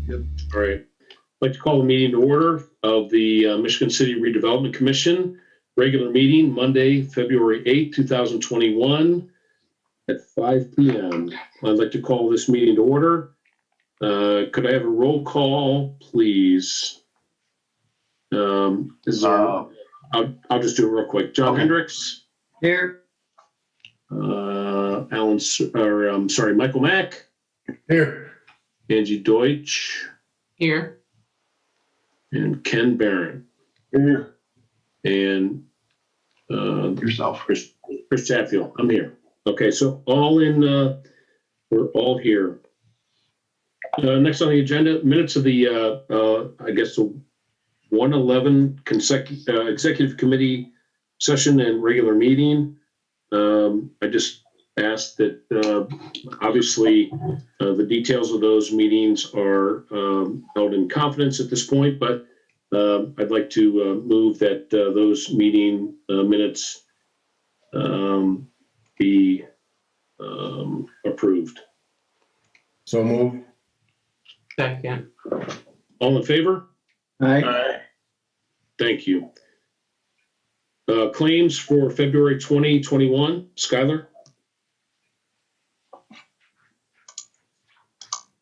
Yep. All right. I'd like to call the meeting to order of the Michigan City Redevelopment Commission, regular meeting Monday, February 8, 2021 at 5 p.m. I'd like to call this meeting to order. Could I have a roll call, please? I'll just do it real quick. John Hendricks. Here. Michael Mack. Here. Angie Deutsch. Here. And Ken Barron. Here. And Yourself. Chris Chatfield. I'm here. Okay, so we're all here. Next on the agenda, minutes of the, I guess, the 111 executive committee session and regular meeting. I just asked that obviously the details of those meetings are held in confidence at this point, but I'd like to move that those meeting minutes be approved. So move. Second. All in favor? Aye. Thank you. Claims for February 2021, Skylar?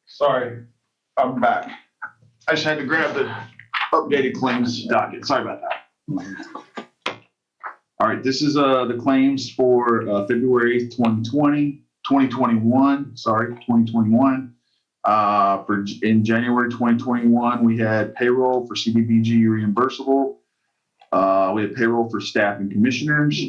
Sorry, I'm back. I just had to grab the updated claims docket. Sorry about that. All right, this is the claims for February 2021. In January 2021, we had payroll for CDBG reimbursable. We had payroll for staff and commissioners.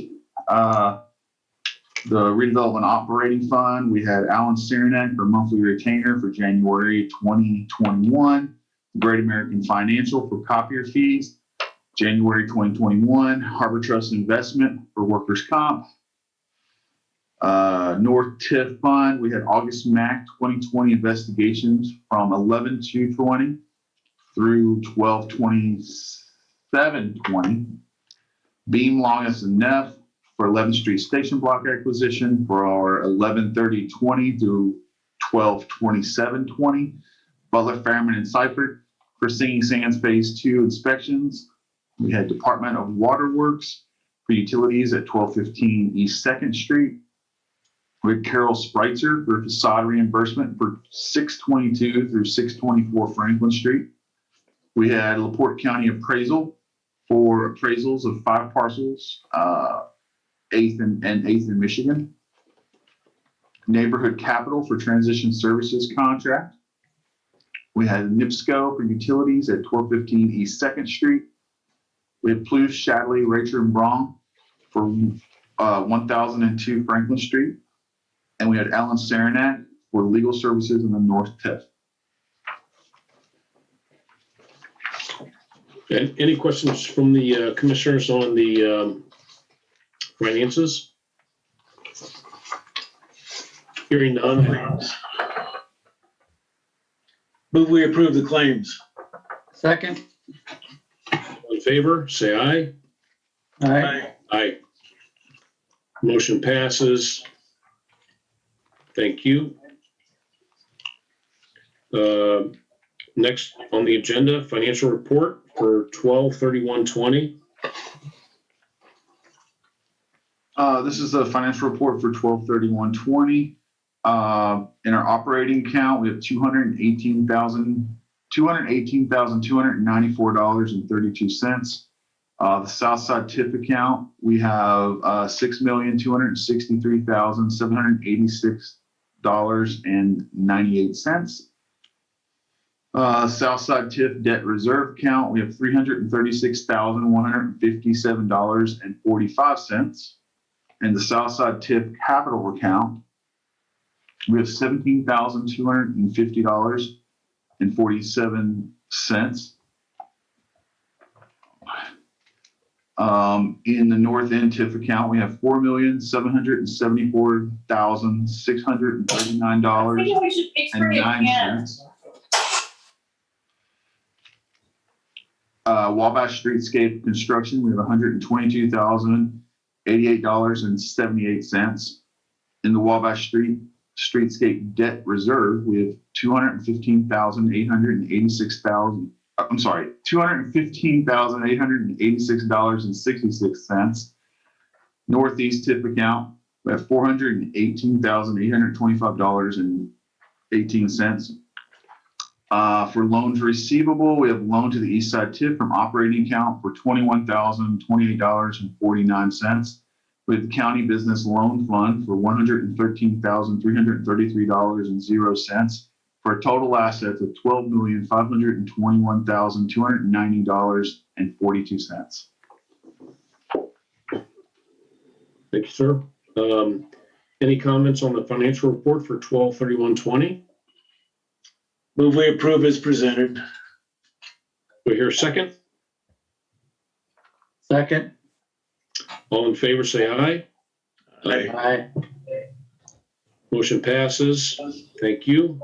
The redevelopment operating fund, we had Alan Saranac for monthly retainer for January 2021. Great American Financial for copier fees, January 2021. Harbor Trust Investment for workers' comp. North TIF Fund, we had August MAC 2020 investigations from 11/2/20 through 12/27/20. Beam Longest and Neff for 11th Street Station Block acquisition for our 11/30/20 through 12/27/20. Butler, Fairman, and Seifert for Singing Sands Phase 2 inspections. We had Department of Waterworks for utilities at 1215 East 2nd Street. We had Carol Spreitzer for facade reimbursement for 622 through 624 Franklin Street. We had LaPorte County Appraisal for appraisals of 5 parcels, 8th in Michigan. Neighborhood Capital for transition services contract. We had NIPSCO for utilities at 1215 East 2nd Street. We had Plouffe, Shadley, Racher, and Braun for 1002 Franklin Street. And we had Alan Saranac for legal services in the North TIF. And any questions from the commissioners on the finances? Hearing none. Move we approve the claims. Second. All in favor, say aye. Aye. Aye. Motion passes. Thank you. Next on the agenda, financial report for 12/31/20. This is the financial report for 12/31/20. In our operating account, we have $218,294.32. The Southside TIF account, we have $6,263,786.98. Southside TIF debt reserve account, we have $336,157.45. And the Southside TIF capital account, we have $17,250.47. In the North End TIF account, we have $4,774,639.09. Wabash Streetscape Construction, we have $122,088.78. In the Wabash Street streetscape debt reserve, we have $215,886.66. Northeast tip account, we have $418,825.18. For loans receivable, we have loan to the East Side tip from operating account for $21,028.49. We have the county business loan fund for $113,333.00 for a total assets of $12,521,290.42. Thank you, sir. Any comments on the financial report for 12/31/20? Move we approve as presented. We hear a second. Second. All in favor, say aye. Aye. Motion passes. Thank you.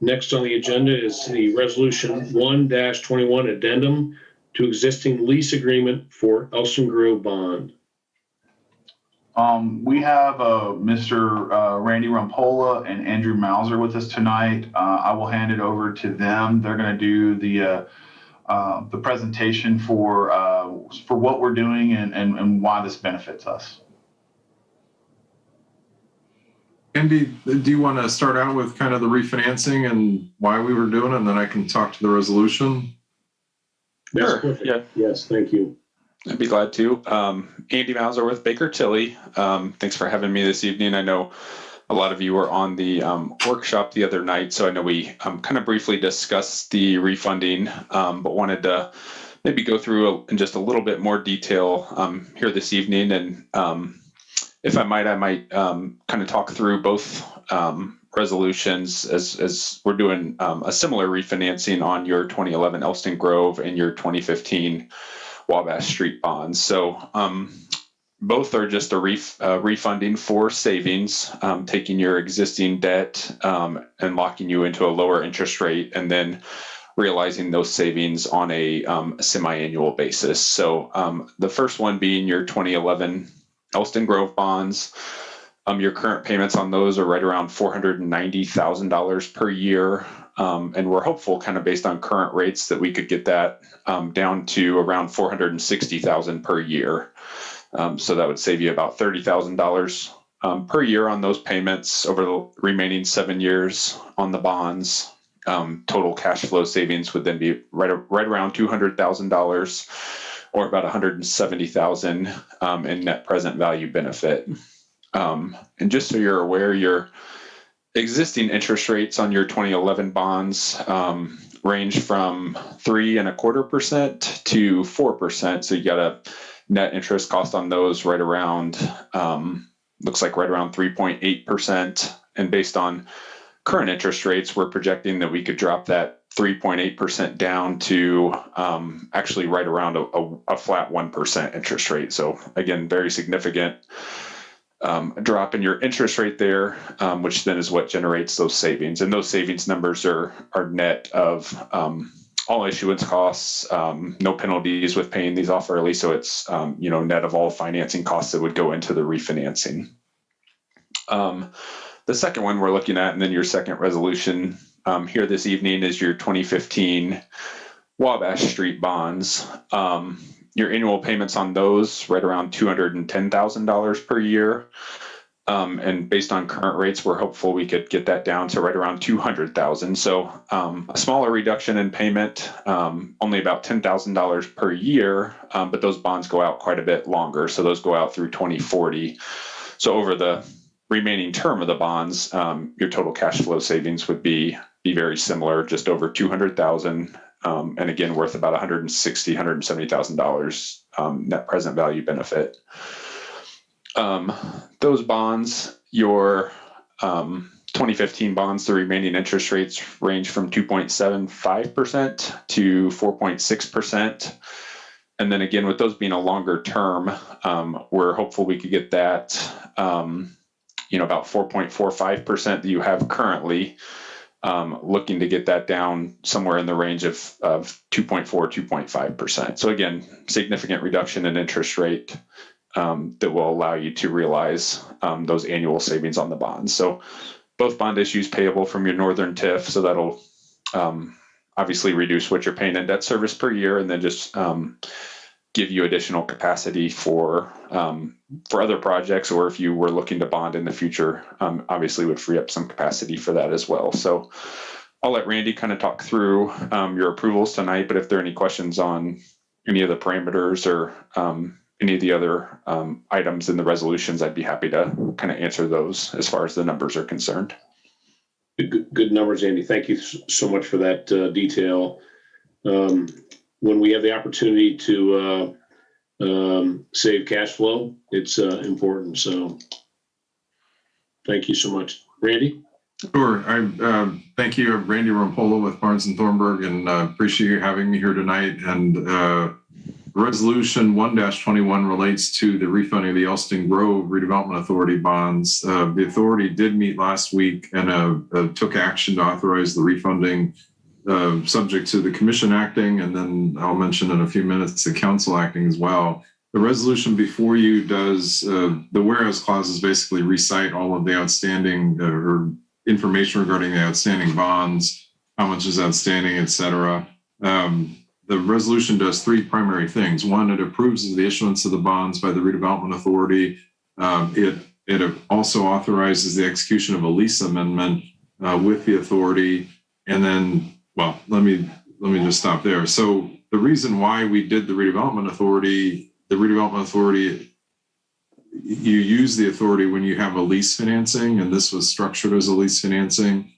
Next on the agenda is the Resolution 1-21 Addendum to existing lease agreement for Elston Grove bond. We have Mr. Randy Rampola and Andrew Mauser with us tonight. I will hand it over to them. They're going to do the presentation for what we're doing and why this benefits us. Andy, do you want to start out with kind of the refinancing and why we were doing it, and then I can talk to the resolution? Sure. Yeah. Yes, thank you. I'd be glad to. Andy Mauser with Baker Tilly. Thanks for having me this evening. I know a lot of you were on the workshop the other night, so I know we kind of briefly discussed the refunding, but wanted to maybe go through in just a little bit more detail here this evening. And if I might kind of talk through both resolutions as we're doing a similar refinancing on your 2011 Elston Grove and your 2015 Wabash Street bonds. So both are just a refunding for savings, taking your existing debt and locking you into a lower interest rate, and then realizing those savings on a semi-annual basis. So the first one being your 2011 Elston Grove bonds. Your current payments on those are right around $490,000 per year. And we're hopeful, kind of based on current rates, that we could get that down to around $460,000 per year. So that would save you about $30,000 per year on those payments over the remaining 7 years on the bonds. Total cash flow savings would then be right around $200,000, or about $170,000 in net present value benefit. And just so you're aware, your existing interest rates on your 2011 bonds range from 3.25% to 4%. So you got a net interest cost on those right around, looks like right around 3.8%. And based on current interest rates, we're projecting that we could drop that 3.8% down to actually right around a flat 1% interest rate. So again, very significant drop in your interest rate there, which then is what generates those savings. And those savings numbers are net of all issuance costs, no penalties with paying these off early. So it's net of all financing costs that would go into the refinancing. The second one we're looking at, and then your second resolution here this evening, is your 2015 Wabash Street bonds. Your annual payments on those right around $210,000 per year. And based on current rates, we're hopeful we could get that down to right around $200,000. So a smaller reduction in payment, only about $10,000 per year, but those bonds go out quite a bit longer. So those go out through 2040. So over the remaining term of the bonds, your total cash flow savings would be very similar, just over $200,000. And again, worth about $160,000, $170,000 net present value benefit. Those bonds, your 2015 bonds, the remaining interest rates range from 2.75% to 4.6%. And then again, with those being a longer term, we're hopeful we could get that, about 4.45% that you have currently. Looking to get that down somewhere in the range of 2.4, 2.5%. So again, significant reduction in interest rate. that will allow you to realize those annual savings on the bonds. So both bond issues payable from your northern TIF, so that'll obviously reduce what you're paying in debt service per year, and then just give you additional capacity for other projects, or if you were looking to bond in the future, obviously would free up some capacity for that as well. So I'll let Randy kind of talk through your approvals tonight, but if there are any questions on any of the parameters or any of the other items in the resolutions, I'd be happy to kind of answer those as far as the numbers are concerned. Good numbers, Andy. Thank you so much for that detail. When we have the opportunity to save cash flow, it's important. So thank you so much. Randy? Sure. I thank you, Randy Rampola with Barnes and Thornburg, and appreciate you having me here tonight. And Resolution 1-21 relates to the refunding of the Elston Grove Redevelopment Authority bonds. The authority did meet last week and took action to authorize the refunding, subject to the commission acting, and then I'll mention in a few minutes the council acting as well. The resolution before you does the whereas clauses basically recite all of the outstanding or information regarding the outstanding bonds, how much is outstanding, etc. The resolution does three primary things. One, it approves of the issuance of the bonds by the redevelopment authority. It also authorizes the execution of a lease amendment with the authority. And then, well, let me just stop there. So the reason why we did the redevelopment authority, you use the authority when you have a lease financing, and this was structured as a lease financing.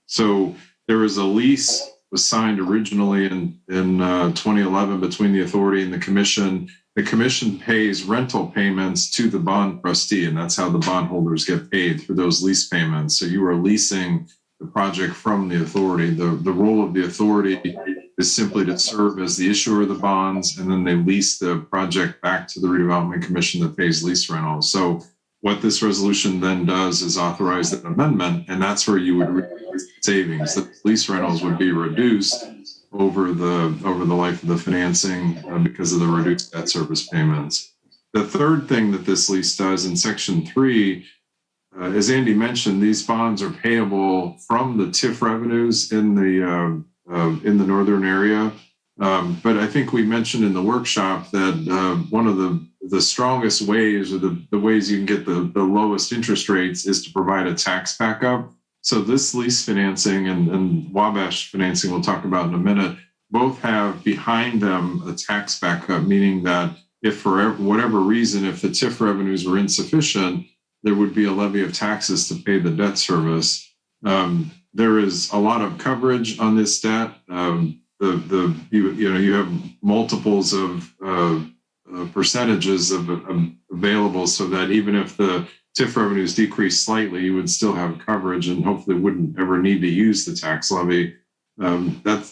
So there was a lease was signed originally in 2011 between the authority and the commission. The commission pays rental payments to the bond trustee, and that's how the bondholders get paid for those lease payments. So you are leasing the project from the authority. The role of the authority is simply to serve as the issuer of the bonds, and then they lease the project back to the redevelopment commission that pays lease rentals. So what this resolution then does is authorize an amendment, and that's where you would realize savings. The lease rentals would be reduced over the life of the financing because of the reduced debt service payments. The third thing that this lease does in Section 3, as Andy mentioned, these bonds are payable from the TIF revenues in the northern area. But I think we mentioned in the workshop that one of the strongest ways, or the ways you can get the lowest interest rates, is to provide a tax backup. So this lease financing and Wabash financing we'll talk about in a minute, both have behind them a tax backup, meaning that if for whatever reason, if the TIF revenues were insufficient, there would be a levy of taxes to pay the debt service. There is a lot of coverage on this debt. You have multiples of percentages of available, so that even if the TIF revenues decrease slightly, you would still have coverage and hopefully wouldn't ever need to use the tax levy.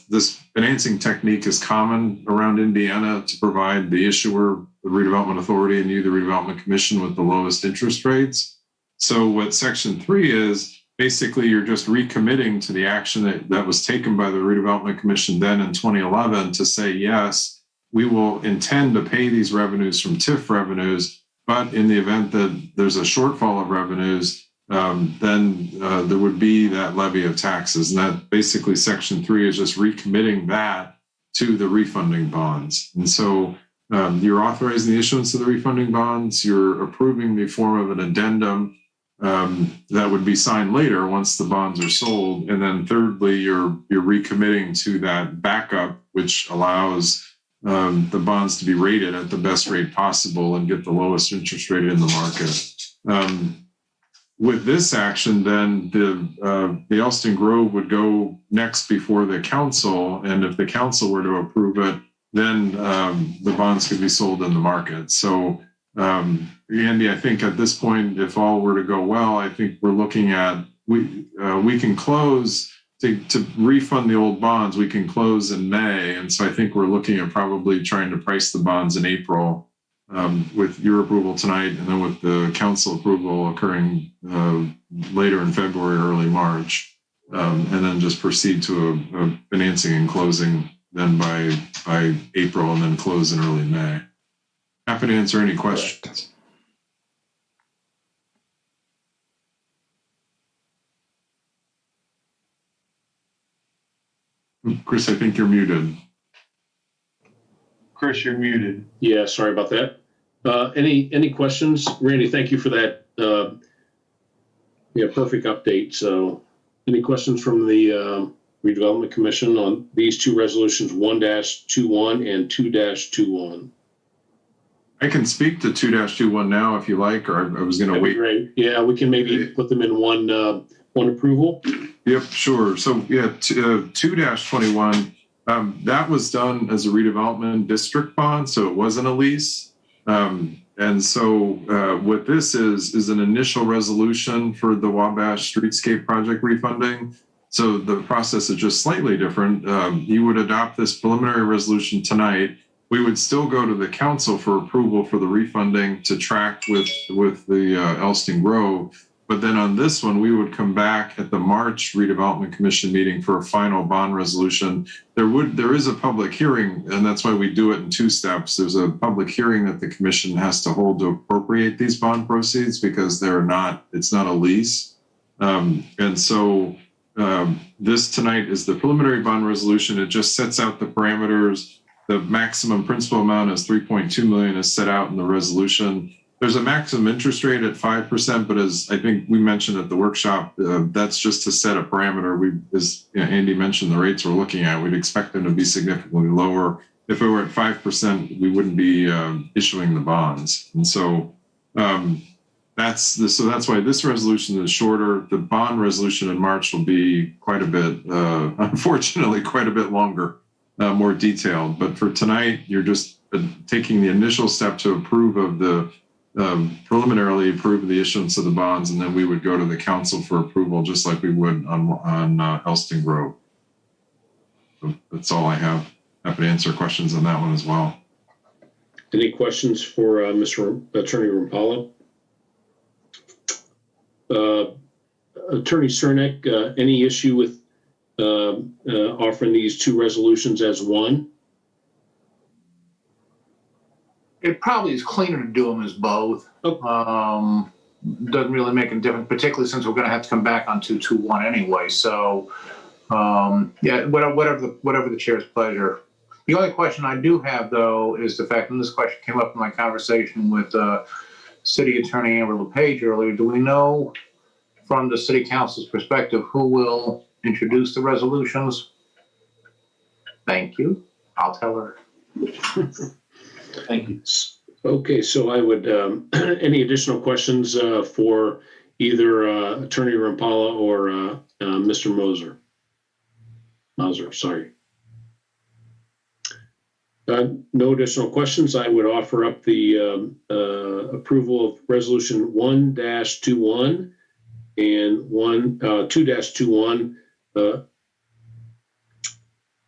This financing technique is common around Indiana to provide the issuer, the redevelopment authority, and you, the redevelopment commission, with the lowest interest rates. So what Section 3 is, basically you're just recommitting to the action that was taken by the redevelopment commission then in 2011 to say, yes, we will intend to pay these revenues from TIF revenues, but in the event that there's a shortfall of revenues, then there would be that levy of taxes. And that basically Section 3 is just recommitting that to the refunding bonds. And so you're authorizing the issuance of the refunding bonds, you're approving the form of an addendum that would be signed later once the bonds are sold. And then thirdly, you're recommitting to that backup, which allows the bonds to be rated at the best rate possible and get the lowest interest rate in the market. With this action, then the Elston Grove would go next before the council, and if the council were to approve it, then the bonds could be sold in the market. So, Andy, I think at this point, if all were to go well, I think we're looking at we can close to refund the old bonds. We can close in May, and so I think we're looking at probably trying to price the bonds in April. With your approval tonight, and then with the council approval occurring later in February, early March, and then just proceed to a financing and closing then by April, and then close in early May. Happy to answer any questions. Chris, I think you're muted. Chris, you're muted. Yeah, sorry about that. Any questions? Randy, thank you for that. Yeah, perfect update. So any questions from the Redevelopment Commission on these two resolutions, 1-21 and 2-21? I can speak to 2-21 now if you like, or I was going to That'd be wait. great. Yeah, we can maybe put them in one approval. Yep, sure. So yeah, 2-21, that was done as a redevelopment district bond, so it wasn't a lease. And so what this is an initial resolution for the Wabash Streetscape project refunding. So the process is just slightly different. You would adopt this preliminary resolution tonight. We would still go to the council for approval for the refunding to track with the Elston Grove. But then on this one, we would come back at the March Redevelopment Commission meeting for a final bond resolution. There is a public hearing, and that's why we do it in two steps. There's a public hearing that the commission has to hold to appropriate these bond proceeds because it's not a lease. And so this tonight is the preliminary bond resolution. It just sets out the parameters. The maximum principal amount is 3.2 million is set out in the resolution. There's a maximum interest rate at 5%, but as I think we mentioned at the workshop, that's just to set a parameter. As Andy mentioned, the rates we're looking at, we'd expect them to be significantly lower. If it were at 5%, we wouldn't be issuing the bonds. And so that's why this resolution is shorter. The bond resolution in March will be quite a bit, unfortunately, quite a bit longer, more detailed. But for tonight, you're just taking the initial step to approve of the preliminarily approve the issuance of the bonds, and then we would go to the council for approval, just like we would on Elston Grove. So that's all I have. Happy to answer questions on that one as well. Any questions for Mr. Attorney Rampala? Attorney Cernak, any issue with offering these two resolutions as one? It probably is cleaner to do them as both. Okay. Doesn't really make a difference, particularly since we're going to have to come back on 221 anyway. So, yeah, whatever the chair's pleasure. The only question I do have, though, is the fact, and this question came up in my conversation with City Attorney Amber LePage earlier. Do we know, from the City Council's perspective, who will introduce the resolutions? Thank you. I'll tell her. Thank you. Okay, so I would, any additional questions for either Attorney Rampala or Mr. Mauser, sorry. No additional questions. I would offer up the approval of resolution 1-21 and 2-21.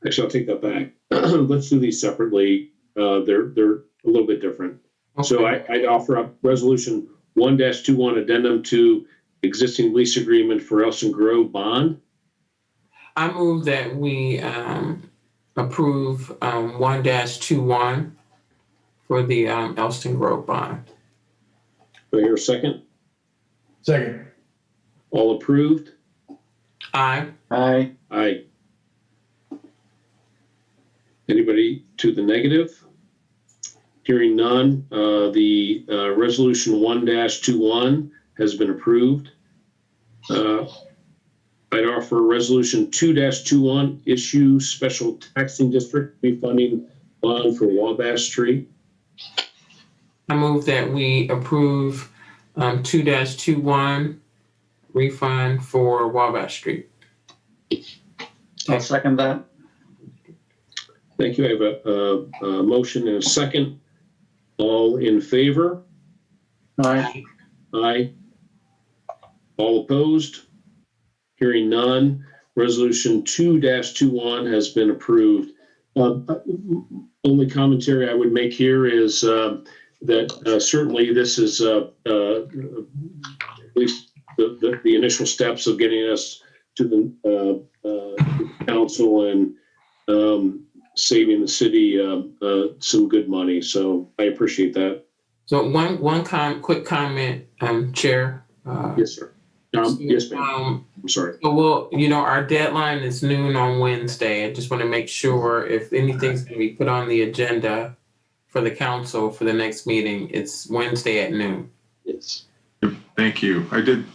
Actually, I'll take that back. Let's do these separately. They're a little bit different. Okay. So I'd offer up resolution 1-21 addendum to existing lease agreement for Elston Grove bond. I move that we approve 1-21 for the Elston Grove bond. Do I hear a second? Second. All approved? Aye. Aye. Aye. Anybody to the negative? Hearing none, the resolution 1-21 has been approved. I'd offer resolution 2-21, issue special taxing district refunding bond for Wabash Street. I move that we approve 2-21 refund for Wabash Street. I'll second that. Thank you. I have a motion and a second. All in favor? Aye. Aye. All opposed? Hearing none, resolution 2-21 has been approved. Only commentary I would make here is that certainly this is at least the initial steps of getting us to the council, and saving the city some good money. So I appreciate that. So quick comment, Chair. Yes, sir. Yes, ma'am. I'm sorry. So our deadline is noon on Wednesday. I just want to make sure if anything's going to be put on the agenda for the council for the next meeting, it's Wednesday at noon. Yes. Thank you.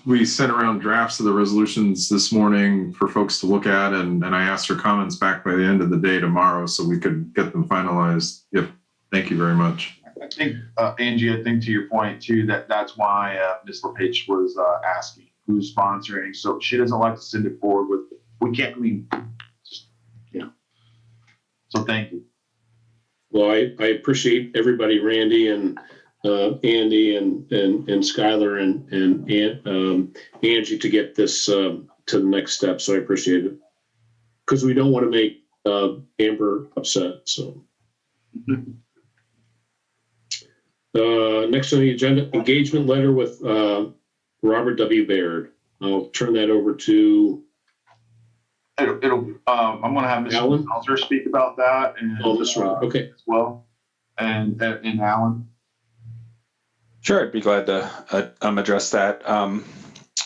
We sent around drafts of the resolutions this morning for folks to look at, and I asked for comments back by the end of the day tomorrow so we could get them finalized. Yep. Thank you very much. I think, Angie, I think to your point too, that's why Ms. LePage was asking who's sponsoring. So she doesn't like to send it forward we can't really, so thank you. Well, I appreciate everybody, Randy and Andy and Skylar and Angie to get this to the next step. So I appreciate it because we don't want to make Amber upset. So next on the agenda, engagement letter with Robert W. Baird. I'll turn that over to I'm going to have Mr. Alan? Melzer speak about that. And, okay. As well. And Alan. Sure, I'd be glad to address that.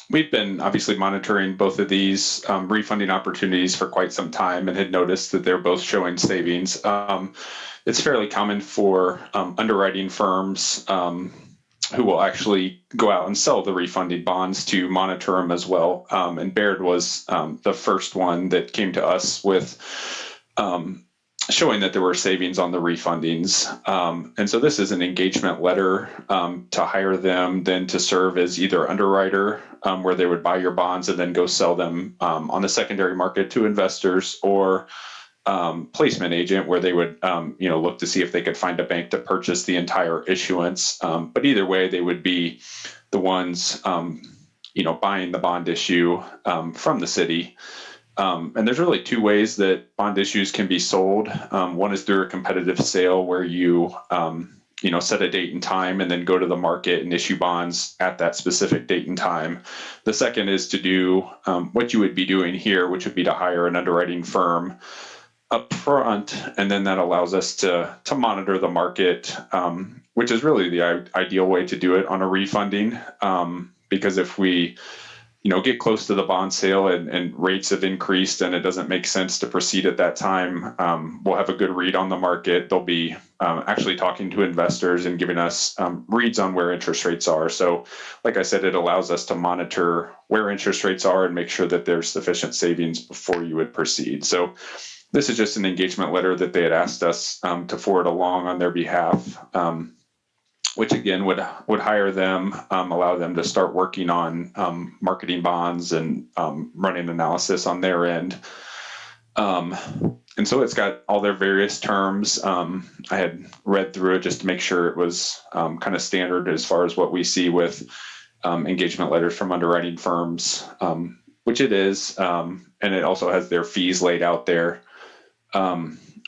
We've been obviously monitoring both of these refunding opportunities for quite some time and had noticed that they're both showing savings. It's fairly common for underwriting firms who will actually go out and sell the refunding bonds to monitor them as well. And Baird was the first one that came to us with showing that there were savings on the refundings. And so this is an engagement letter to hire them, then to serve as either underwriter, where they would buy your bonds and then go sell them on the secondary market to investors, or placement agent, where they would look to see if they could find a bank to purchase the entire issuance. But either way, they would be the ones buying the bond issue from the city. And there's really two ways that bond issues can be sold. One is through a competitive sale, where you set a date and time and then go to the market and issue bonds at that specific date and time. The second is to do what you would be doing here, which would be to hire an underwriting firm up front, and then that allows us to monitor the market, which is really the ideal way to do it on a refunding, because if we get close to the bond sale and rates have increased and it doesn't make sense to proceed at that time, we'll have a good read on the market. They'll be actually talking to investors and giving us reads on where interest rates are. So like I said, it allows us to monitor where interest rates are and make sure that there's sufficient savings before you would proceed. So this is just an engagement letter that they had asked us to forward along on their behalf, which again would hire them, allow them to start working on marketing bonds and running analysis on their end. And so it's got all their various terms. I had read through it just to make sure it was kind of standard as far as what we see with engagement letters from underwriting firms, which it is. And it also has their fees laid out there,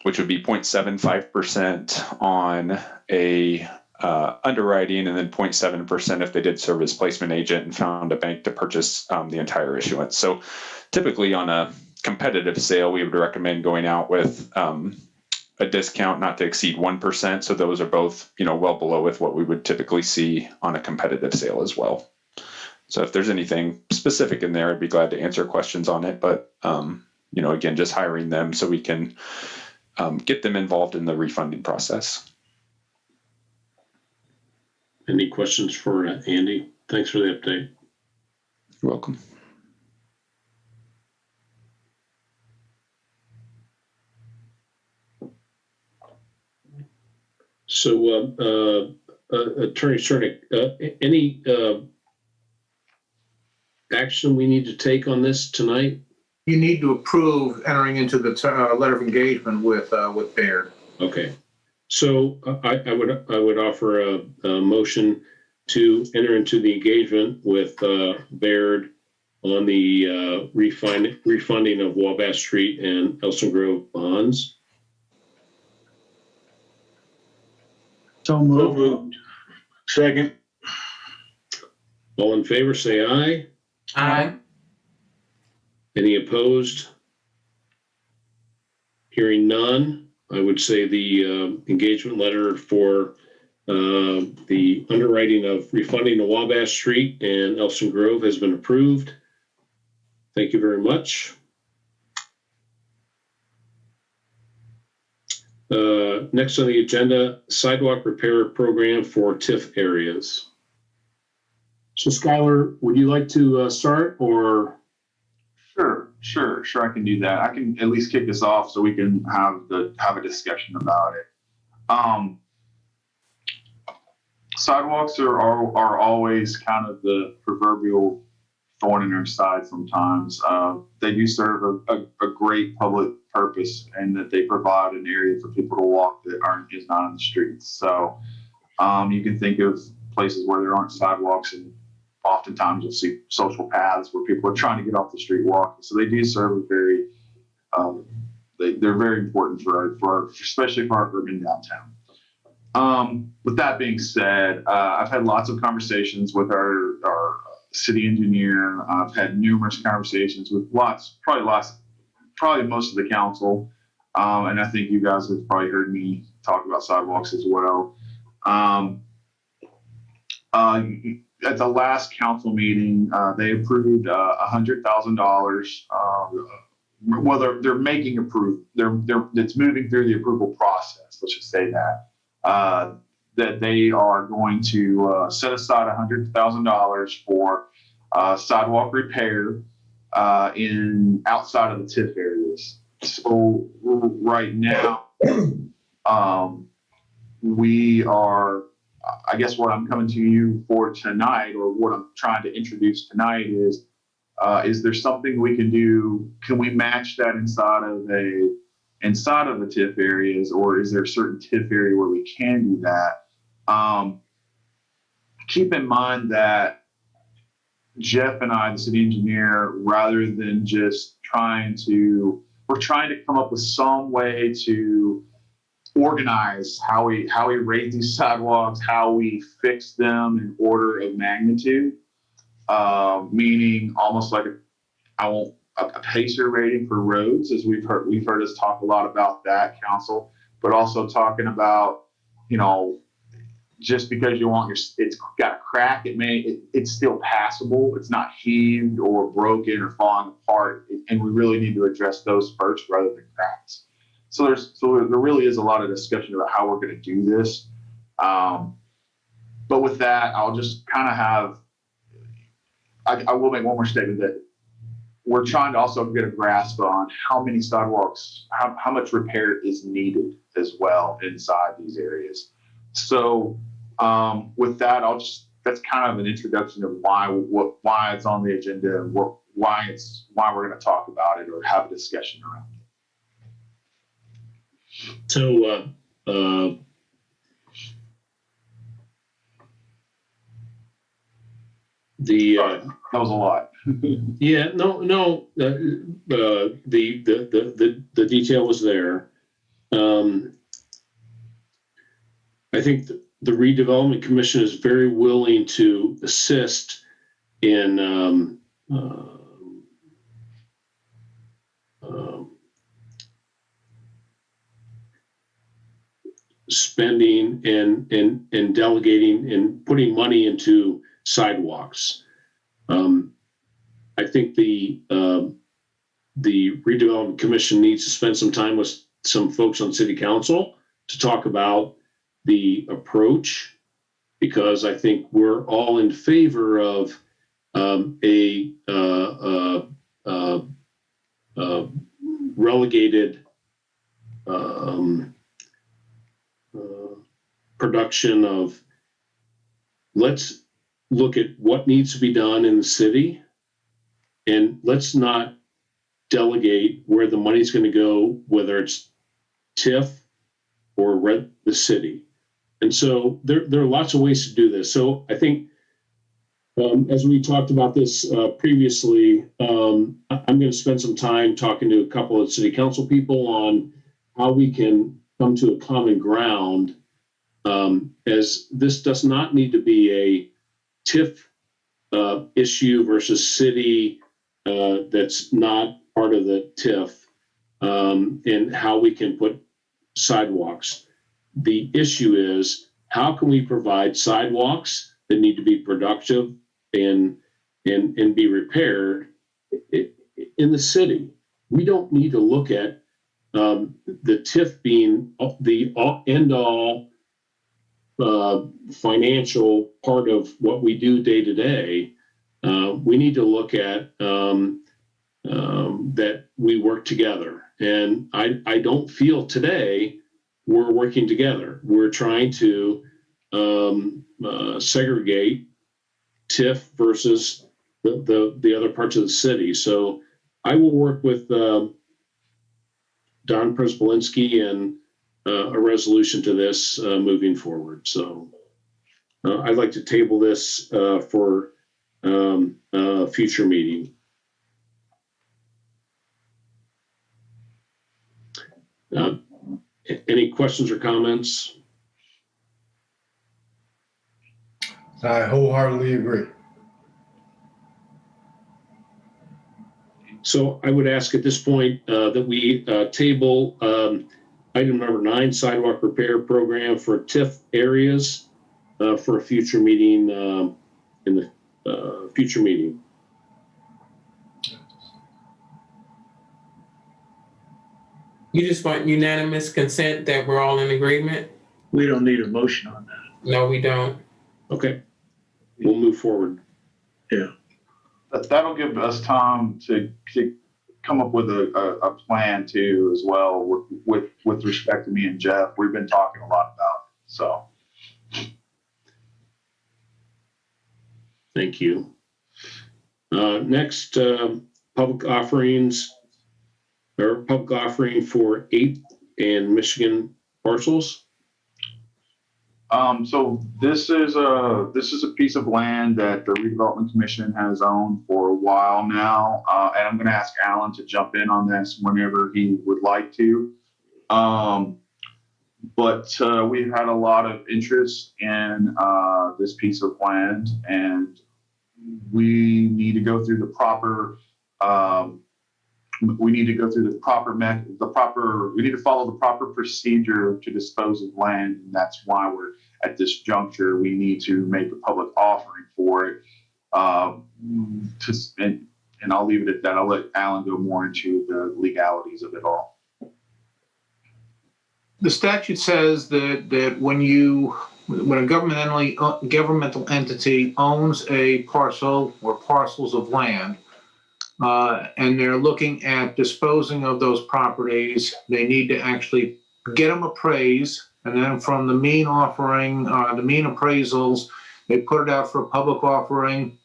which would be 0.75% on a underwriting, and then 0.7% if they did serve as placement agent and found a bank to purchase the entire issuance. So typically on a competitive sale, we would recommend going out with a discount not to exceed 1%. So those are both, well below with what we would typically see on a competitive sale as well. So if there's anything specific in there, I'd be glad to answer questions on it. But, again, just hiring them so we can get them involved in the refunding process. Any questions for Andy? Thanks for the update. You're welcome. So, Attorney Cernick, any action we need to take on this tonight? You need to approve entering into the letter of engagement with Baird. Okay. So I would offer a motion to enter into the engagement with Baird on the refunding of Wabash Street and Elson Grove bonds. So moved. Second. All in favor, say aye. Aye. Any opposed? Hearing none, I would say the engagement letter for the underwriting of refunding the Wabash Street and Elson Grove has been approved. Thank you very much. Next on the agenda, sidewalk repair program for TIF areas. So Skylar, would you like to start or? Sure, I can do that. I can at least kick this off so we can have a discussion about it. Sidewalks are always kind of the proverbial thorn in our side sometimes. They do serve a great public purpose, and that they provide an area for people to walk that is not on the streets. So you can think of places where there aren't sidewalks, and oftentimes you'll see social paths where people are trying to get off the street walking. So they do serve a very, they're very important especially for our urban downtown. With that being said, I've had lots of conversations with our city engineer. I've had numerous conversations with probably most of the council. And I think you guys have probably heard me talk about sidewalks as well. At the last council meeting, they approved $100,000. Well, they're making approved. It's moving through the approval process. Let's just say that they are going to set aside $100,000 for sidewalk repair outside of the TIF areas. So right now, we are. I guess what I'm coming to you for tonight, or what I'm trying to introduce tonight, is there something we can do? Can we match that inside of the TIF areas, or is there a certain TIF area where we can do that? Keep in mind that Jeff and I, the city engineer, rather than just we're trying to come up with some way to organize how we rate these sidewalks, how we fix them in order of magnitude, meaning almost like a pacer rating for roads, as we've heard us talk a lot about that, council, but also talking about, just because it's got a crack, it's still passable. It's not heaved or broken or falling apart, and we really need to address those first rather than cracks. So there really is a lot of discussion about how we're going to do this. But with that, I'll just kind of I will make one more statement that we're trying to also get a grasp on how many sidewalks, how much repair is needed as well inside these areas. So with that, that's kind of an introduction of why it's on the agenda and why we're going to talk about it or have a discussion around it. So, that was a lot. yeah, no, the detail was there. I think the Redevelopment Commission is very willing to assist in spending and delegating and putting money into sidewalks. I think the Redevelopment Commission needs to spend some time with some folks on City Council to talk about the approach, because I think we're all in favor of a relegated production of, let's look at what needs to be done in the city, and let's not delegate where the money's going to go, whether it's TIF or the city. And so there are lots of ways to do this. So I think, as we talked about this previously, I'm going to spend some time talking to a couple of city council people on how we can come to a common ground, as this does not need to be a TIF issue versus city that's not part of the TIF, and how we can put sidewalks. The issue is, how can we provide sidewalks that need to be productive and be repaired in the city? We don't need to look at the TIF being the end all financial part of what we do day to day. We need to look at that we work together. And I don't feel today we're working together. We're trying to segregate TIF versus the other parts of the city. So I will work with Don Przybylski and a resolution to this moving forward. So I'd like to table this for a future meeting. Any questions or comments? I wholeheartedly agree. So I would ask at this point that we table item number 9, sidewalk repair program for TIF areas for a future meeting in the future meeting. You just want unanimous consent that we're all in agreement? We don't need a motion on that. No, we don't. Okay, we'll move forward. Yeah. That'll give us time to come up with a plan too, as well, with respect to me and Jeff. We've been talking a lot about it, so. Thank you. Next, public offerings, or public offering for 8th and Michigan parcels. So this is a piece of land that the Redevelopment Commission has owned for a while now, and I'm going to ask Alan to jump in on this whenever he would like to. But we've had a lot of interest in this piece of land, and we need to go through the proper. We need to go through we need to follow the proper procedure to dispose of land. And that's why we're at this juncture. We need to make a public offering for it. And I'll leave it at that. I'll let Alan go more into the legalities of it all. The statute says that when a governmental entity owns a parcel or parcels of land, and they're looking at disposing of those properties, they need to actually get them appraised, and then from the mean offering, the mean appraisals, they put it out for a public offering,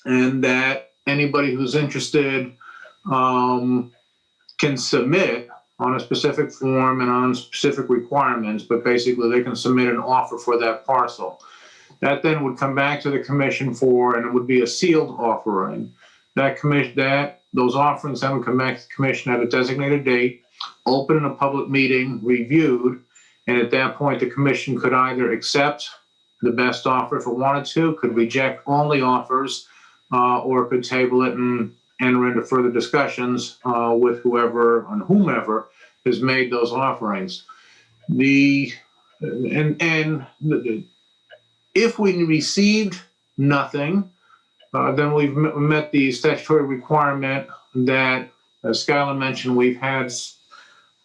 and that anybody who's interested can submit on a specific form and on specific requirements, but basically they can submit an offer for that parcel. That then would come back to the commission and it would be a sealed offering. Those offerings then would come back to the commission at a designated date, open in a public meeting, reviewed, and at that point the commission could either accept the best offer if it wanted to, could reject all the offers, or could table it and enter into further discussions with whoever and whomever has made those offerings. If we received nothing, then we've met the statutory requirement that, as Skylar mentioned, we've had,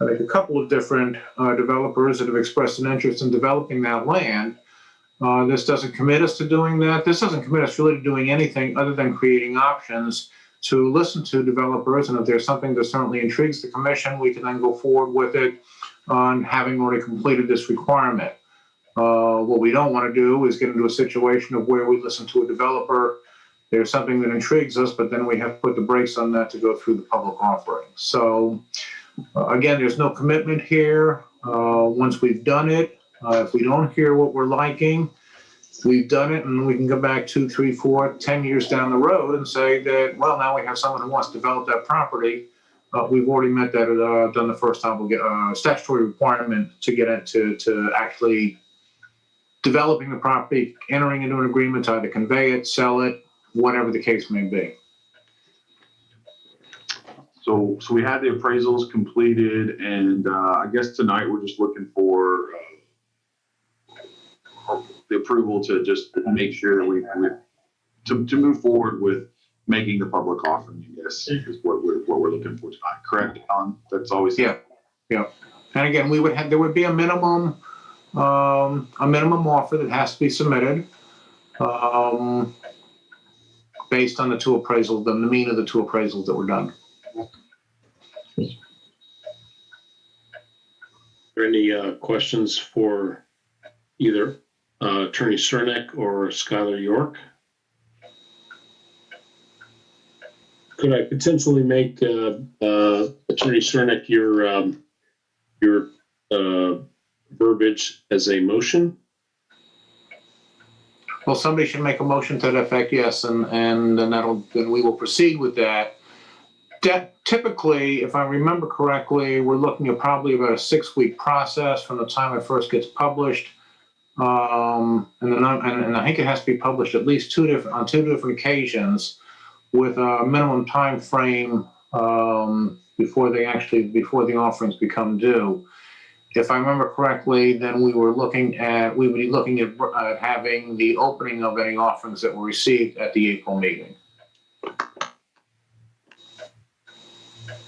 I think, a couple of different developers that have expressed an interest in developing that land. This doesn't commit us to doing that. This doesn't commit us really to doing anything other than creating options to listen to developers. And if there's something that certainly intrigues the commission, we can then go forward with it on having already completed this requirement. What we don't want to do is get into a situation of where we listen to a developer, there's something that intrigues us, but then we have to put the brakes on that to go through the public offering. So again, there's no commitment here. Once we've done it, if we don't hear what we're liking, we've done it, and we can go back 2, 3, 4, 10 years down the road and say that, well, now we have someone who wants to develop that property. We've already met that, done the first time. We'll get a statutory requirement to get into to actually developing the property, entering into an agreement to either convey it, sell it, whatever the case may be. So we had the appraisals completed, and I guess tonight we're just looking for the approval to just make sure that to move forward with making the public offering, I guess, is what we're looking for tonight. Correct, Alan? That's always. Yeah. And again, there would be a minimum offer that has to be submitted, based on the two appraisals, the mean of the two appraisals that were done. Are there any questions for either Attorney Cernak or Skylar York? Could I potentially make Attorney Cernak your verbiage as a motion? Well, somebody should make a motion to that effect, yes, and then we will proceed with that. Typically, if I remember correctly, we're looking at probably about a 6-week process from the time it first gets published. And I think it has to be published at least on two different occasions with a minimum time frame before the offerings become due. If I remember correctly, then we would be looking at having the opening of any offerings that were received at the April meeting.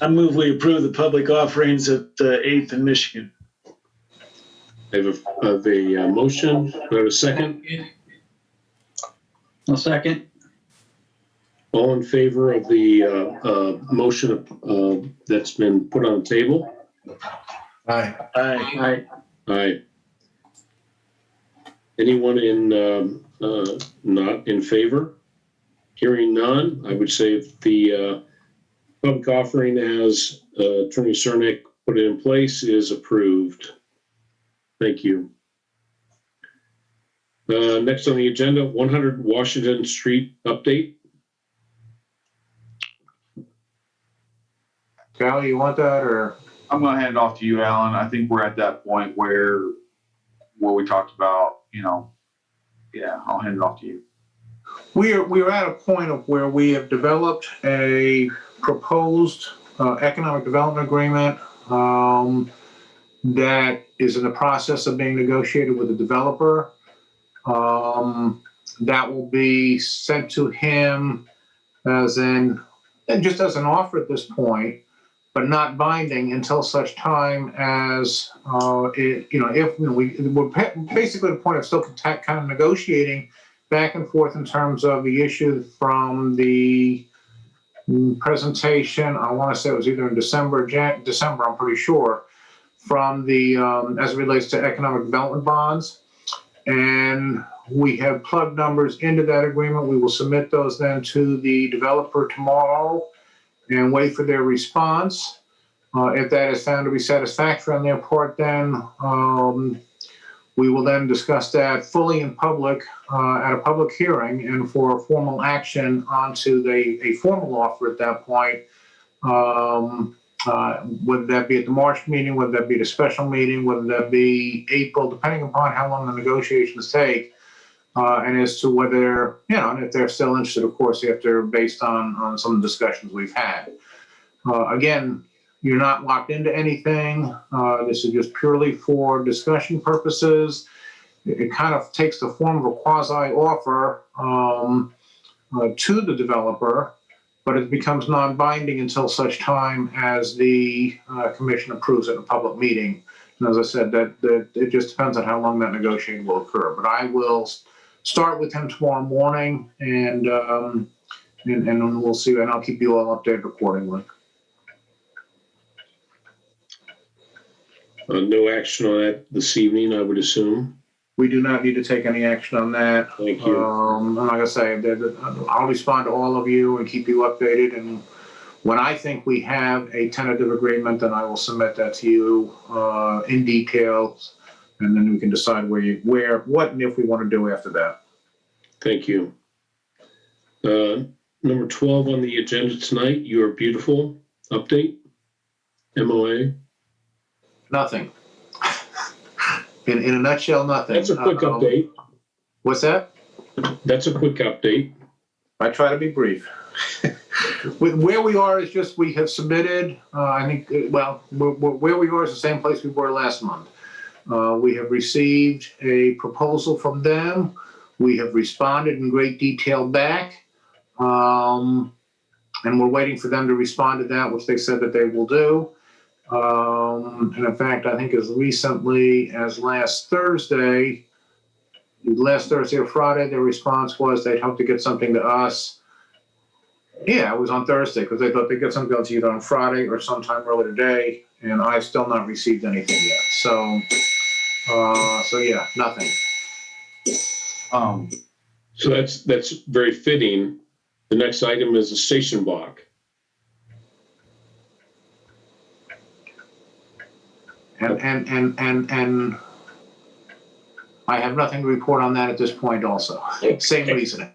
I move we approve the public offerings at 8th and Michigan. I have a motion. Do I have a second? I'll second. All in favor of the motion that's been put on the table? Aye. Aye. Aye. Anyone not in favor? Hearing none, I would say the public offering as Attorney Cernak put it in place is approved. Thank you. Next on the agenda, 100 Washington Street update. Cal, you want that, or? I'm going to hand it off to you, Alan. I think we're at that point where we talked about, I'll hand it off to you. We are at a point of where we have developed a proposed economic development agreement that is in the process of being negotiated with the developer. That will be sent to him just as an offer at this point, but not binding until such time as we're basically at the point of still kind of negotiating back and forth in terms of the issue from the presentation. I want to say it was either in December, I'm pretty sure, from the as it relates to economic development bonds. And we have plugged numbers into that agreement. We will submit those then to the developer tomorrow and wait for their response. If that is found to be satisfactory on their part, then we will then discuss that fully in public at a public hearing and for formal action onto a formal offer at that point. Whether that be at the March meeting, whether that be at a special meeting, whether that be April, depending upon how long the negotiations take, and as to whether, and if they're still interested, of course, after based on some of the discussions we've had. Again, you're not locked into anything. This is just purely for discussion purposes. It kind of takes the form of a quasi-offer to the developer, but it becomes non-binding until such time as the commission approves it in a public meeting. And as I said, that it just depends on how long that negotiating will occur. But I will start with him tomorrow morning, and we'll see, and I'll keep you all updated accordingly. No action on that this evening, I would assume. We do not need to take any action on that. Thank you. And like I say, I'll respond to all of you and keep you updated. And when I think we have a tentative agreement, then I will submit that to you in detail, and then we can decide what, and if we want to do after that. Thank you. Number 12 on the agenda tonight, You Are Beautiful update, MOA. Nothing. In a nutshell, nothing. That's a quick update. What's that? That's a quick update. I try to be brief. Where we are is just, we have submitted, I think, where we are is the same place we were last month. We have received a proposal from them. We have responded in great detail back. And we're waiting for them to respond to that, which they said that they will do. And in fact, I think as recently as last Thursday or Friday, their response was they'd hope to get something to us. Yeah, it was on Thursday, because they thought they'd get something else either on Friday or sometime early today, and I've still not received anything yet. So yeah, nothing. So that's very fitting. The next item is a station block. And I have nothing to report on that at this point also. Same reasoning.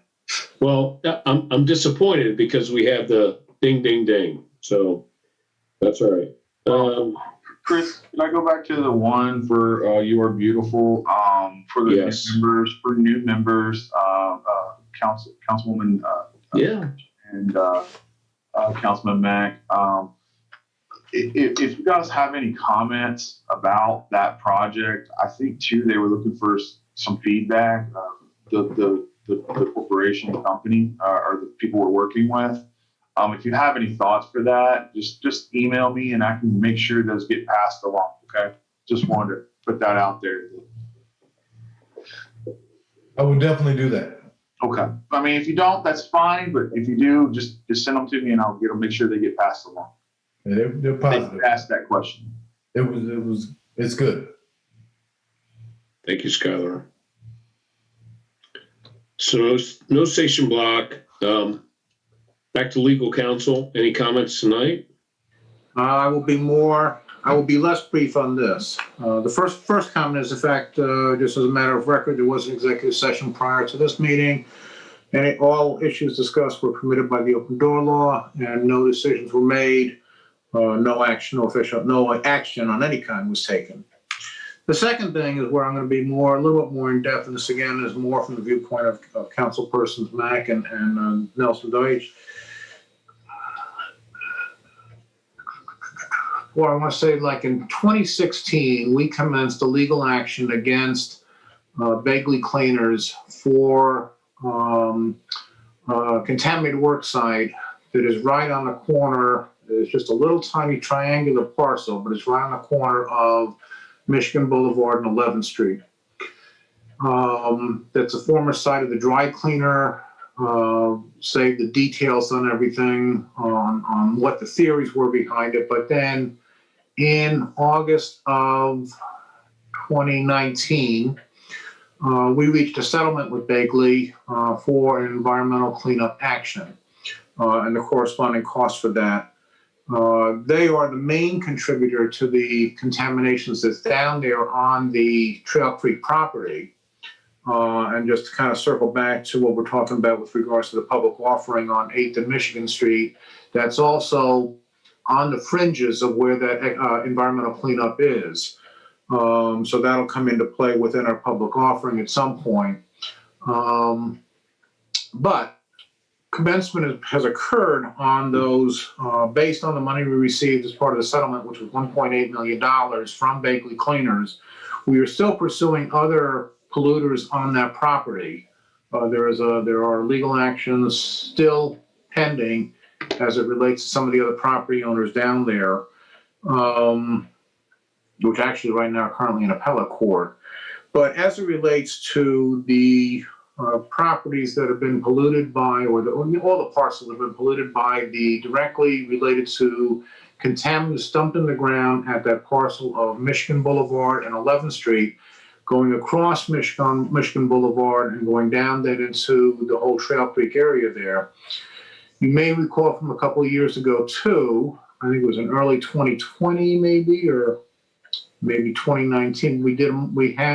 Well, I'm disappointed because we have the ding, ding, ding. So that's all right. Chris, can I go back to the one for You Are Beautiful, for the Yes. new members, Councilwoman Yeah. and Councilman Mack. If you guys have any comments about that project, I think too they were looking for some feedback. The corporation, the company, or the people we're working with. If you have any thoughts for that, just email me and I can make sure those get passed along. Okay, just wanted to put that out there. I would definitely do that. Okay, I mean if you don't, that's fine. But if you do, just send them to me and I'll make sure they get passed along. Yeah, they're positive. Ask that question. It's good. Thank you, Skylar. So no station block. Back to legal counsel. Any comments tonight? I will be less brief on this. The first comment is the fact, just as a matter of record, there was an executive session prior to this meeting, and all issues discussed were permitted by the open door law, and no decisions were made. No action on any kind was taken. The second thing is where I'm going to be a little bit more in depth, and this again is more from the viewpoint of councilpersons Mack and Nelson Deutsch. Well, I want to say, like in 2016, we commenced a legal action against Bagley Cleaners for contaminated work site that is right on the corner. It's just a little tiny triangular parcel, but it's right on the corner of Michigan Boulevard and 11th Street. That's a former site of the dry cleaner. Save the details on everything, on what the theories were behind it. But then in August of 2019, we reached a settlement with Bagley for an environmental cleanup action and the corresponding cost for that. They are the main contributor to the contaminations that's down there on the Trail Creek property. And just to kind of circle back to what we're talking about with regards to the public offering on 8th and Michigan Street, that's also on the fringes of where that environmental cleanup is. So that'll come into play within our public offering at some point. But commencement has occurred on those based on the money we received as part of the settlement, which was $1.8 million from Bagley Cleaners. We are still pursuing other polluters on that property. There are legal actions still pending as it relates to some of the other property owners down there, which actually right now are currently in appellate court. But as it relates to the properties that have been polluted by, or all the parts that have been polluted by the directly related to contaminants dumped in the ground at that parcel of Michigan Boulevard and 11th Street, going across Michigan Boulevard and going down that into the whole Trail Creek area there. You may recall from a couple of years ago too, I think it was in early 2020 maybe, or maybe 2019, it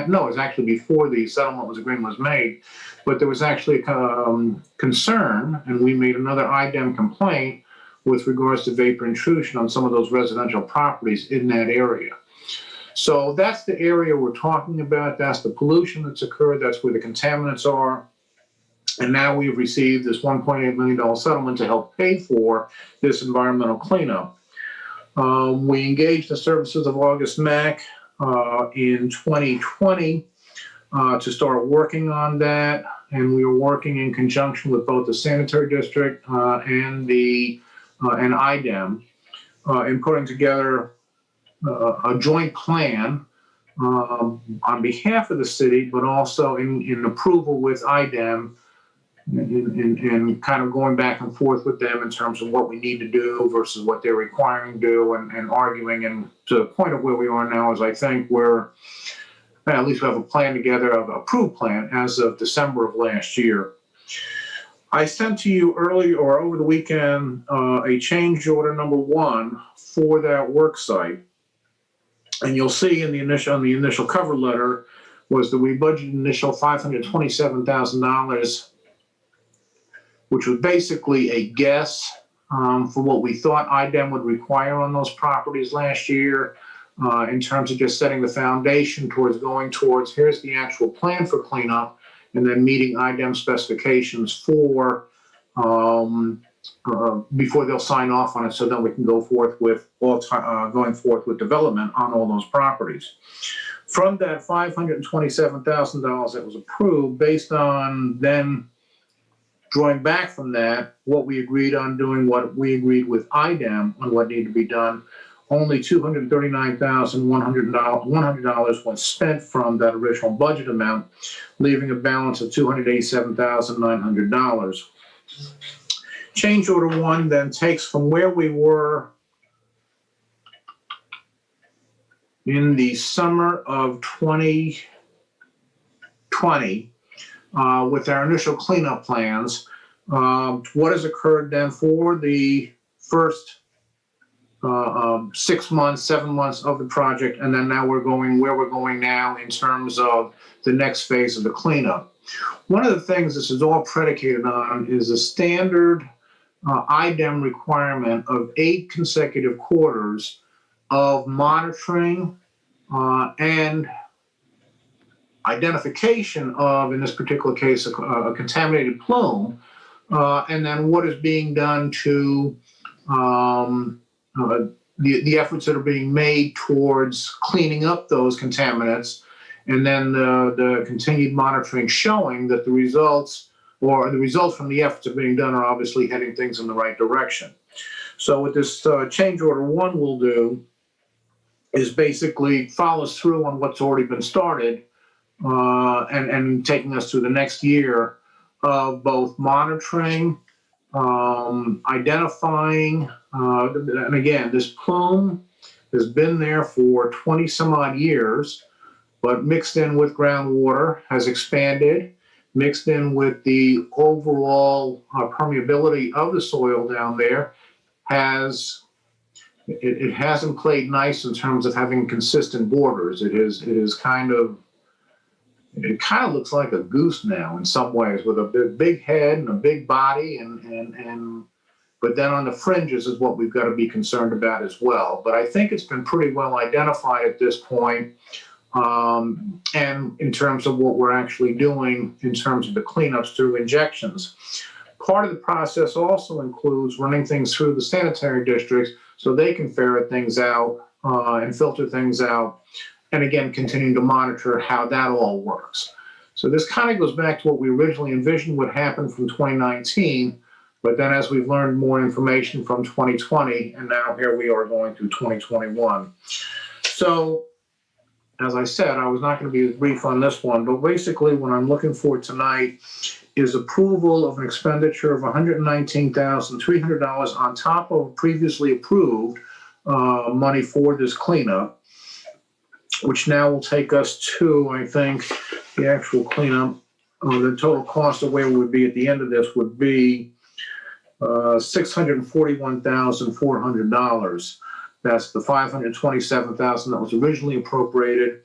was actually before the settlement agreement was made, but there was actually a concern, and we made another IDEM complaint with regards to vapor intrusion on some of those residential properties in that area. So that's the area we're talking about. That's the pollution that's occurred. That's where the contaminants are. And now we've received this $1.8 million settlement to help pay for this environmental cleanup. We engaged the services of August Mack in 2020 to start working on that. And we were working in conjunction with both the sanitary district and IDEM in putting together a joint plan on behalf of the city, but also in approval with IDEM, and kind of going back and forth with them in terms of what we need to do versus what they're requiring to do, and arguing. And to the point of where we are now is I think we're, at least we have a plan together, an approved plan as of December of last year. I sent to you early or over the weekend a change order number 1 for that work site. And you'll see in the initial cover letter was that we budgeted initial $527,000, which was basically a guess for what we thought IDEM would require on those properties last year, in terms of just setting the foundation towards going towards, here's the actual plan for cleanup, and then meeting IDEM specifications for before they'll sign off on it, so then we can go forth with going forth with development on all those properties. From that $527,000 that was approved, based on then drawing back from that, what we agreed on doing, what we agreed with IDEM on what needed to be done, only $239,100 was spent from that original budget amount, leaving a balance of $287,900. Change order 1 then takes from where we were in the summer of 2020 with our initial cleanup plans. What has occurred then for the first 6 months, 7 months of the project, and then now we're going where we're going now in terms of the next phase of the cleanup. One of the things this is all predicated on is a standard IDEM requirement of 8 consecutive quarters of monitoring and identification of, in this particular case, a contaminated plume, and then what is being done to the efforts that are being made towards cleaning up those contaminants, and then the continued monitoring showing that the results from the efforts that are being done are obviously heading things in the right direction. So what this change order 1 will do is basically follows through on what's already been started, and taking us through the next year of both monitoring, identifying, and again, this plume has been there for 20 some odd years, but mixed in with groundwater has expanded, mixed in with the overall permeability of the soil down there it hasn't played nice in terms of having consistent borders. It kind of looks like a goose now in some ways, with a big head and a big body, but then on the fringes is what we've got to be concerned about as well. But I think it's been pretty well identified at this point, and in terms of what we're actually doing in terms of the cleanups through injections. Part of the process also includes running things through the sanitary districts so they can ferret things out and filter things out, and again, continuing to monitor how that all works. So this kind of goes back to what we originally envisioned would happen from 2019, but then as we've learned more information from 2020, and now here we are going through 2021. So, as I said, I was not going to be brief on this one, but basically what I'm looking for tonight is approval of an expenditure of $119,300 on top of previously approved money for this cleanup, which now will take us to, I think, the actual cleanup. The total cost of where we would be at the end of this would be $641,400. That's the $527,000 that was originally appropriated,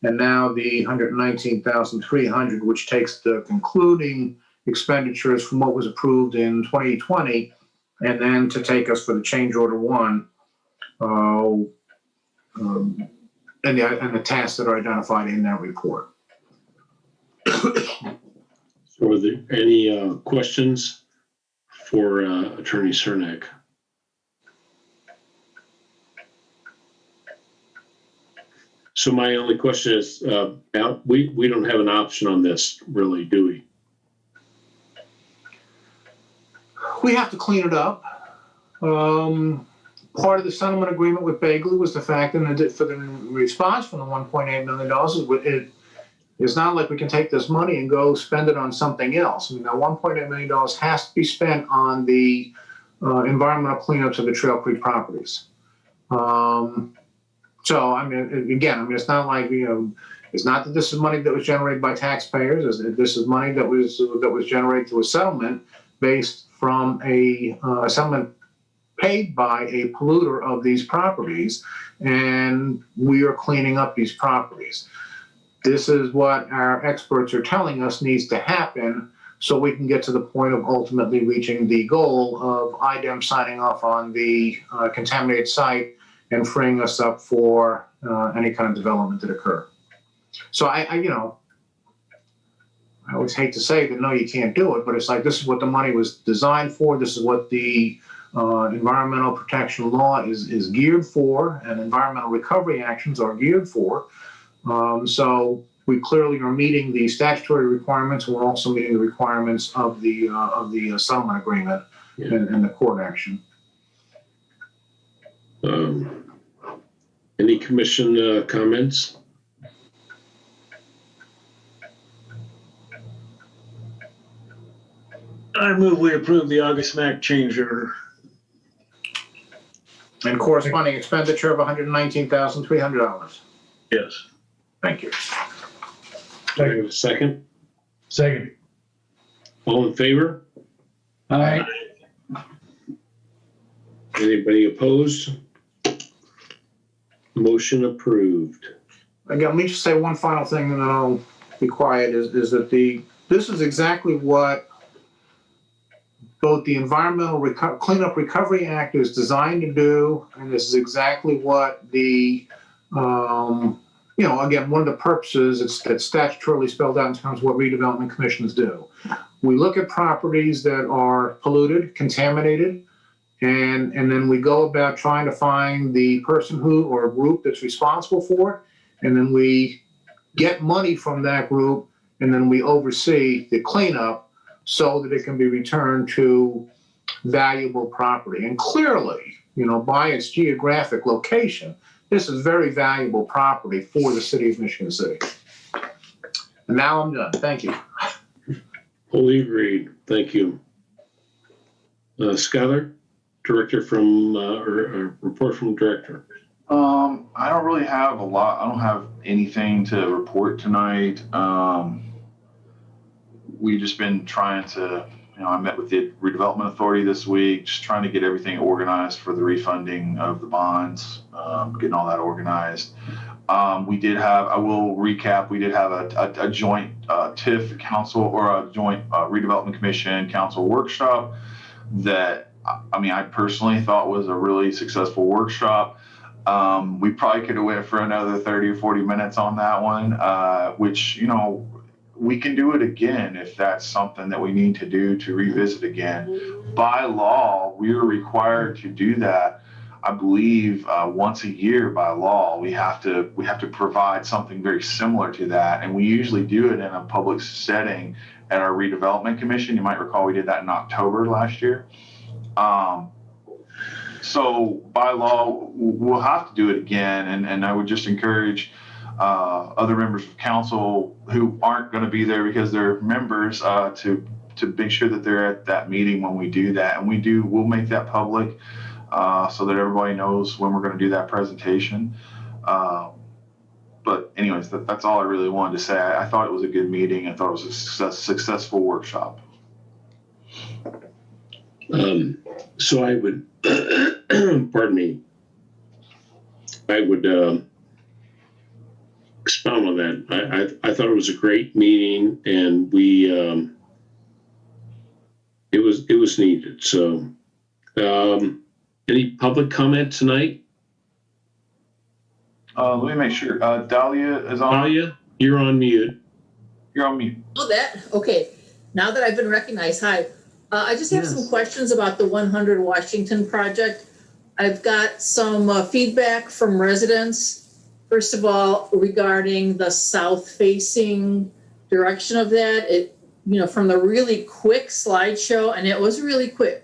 and now the $119,300, which takes the concluding expenditures from what was approved in 2020, and then to take us for the change order 1, and the tasks that are identified in that report. So Are there any questions for Attorney Cernak? So my only question is, Al, we don't have an option on this, really, do we? We have to clean it up. Part of the settlement agreement with Bagley was the fact that for the response from the $1.8 million, it's not like we can take this money and go spend it on something else. I mean, that $1.8 million has to be spent on the environmental cleanups of the Trail Creek properties. So, I mean, again, it's not like, it's not that this is money that was generated by taxpayers. This is money that was generated through a settlement based from a settlement paid by a polluter of these properties, and we are cleaning up these properties. This is what our experts are telling us needs to happen so we can get to the point of ultimately reaching the goal of IDEM signing off on the contaminated site and freeing us up for any kind of development that occur. So I always hate to say that, no, you can't do it, but it's like, this is what the money was designed for. This is what the environmental protection law is geared for, and environmental recovery actions are geared for. So we clearly are meeting the statutory requirements, and we're also meeting the requirements of the settlement agreement and the court action. Any commission comments? I move we approve the August MAC change order. And corresponding expenditure of $119,300. Yes. Thank you. Second. Second. All in favor? Aye. Anybody opposed? Motion approved. Again, let me just say one final thing, and then I'll be quiet. Is that this is exactly what both the Environmental Cleanup Recovery Act is designed to do, and this is exactly what the again, one of the purposes that's statutorily spelled out in terms of what redevelopment commissions do. We look at properties that are polluted, contaminated, and then we go about trying to find the person who or group that's responsible for it, and then we get money from that group, and then we oversee the cleanup so that it can be returned to valuable property. And clearly, by its geographic location, this is very valuable property for the city of Michigan City. And now I'm done. Thank you. Wholly agreed. Thank you. Schuyler, director from, or report from director. I don't really have a lot. I don't have anything to report tonight. We've just been trying to, I met with the redevelopment authority this week, just trying to get everything organized for the refunding of the bonds, getting all that organized. We did have, I will recap, we did have a joint TIF council, or a joint redevelopment commission council workshop that, I personally thought was a really successful workshop. We probably could have went for another 30 or 40 minutes on that one, which, we can do it again if that's something that we need to do to revisit again. By law, we are required to do that. I believe once a year by law, we have to provide something very similar to that, and we usually do it in a public setting at our redevelopment commission. You might recall we did that in October last year. So by law, we'll have to do it again, and I would just encourage other members of council who aren't going to be there because they're members to make sure that they're at that meeting when we do that. And we'll make that public so that everybody knows when we're going to do that presentation. But anyways, that's all I really wanted to say. I thought it was a good meeting. I thought it was a successful workshop. So I would, pardon me, I would expound on that. I thought it was a great meeting, and we it was needed. So any public comment tonight? Let me make sure. Dahlia is on. Dahlia, you're on mute. You're on mute. Oh, that, okay. Now that I've been recognized, hi. I just have some questions about the 100 Washington project. I've got some feedback from residents. First of all, regarding the south-facing direction of that, from the really quick slideshow, and it was really quick.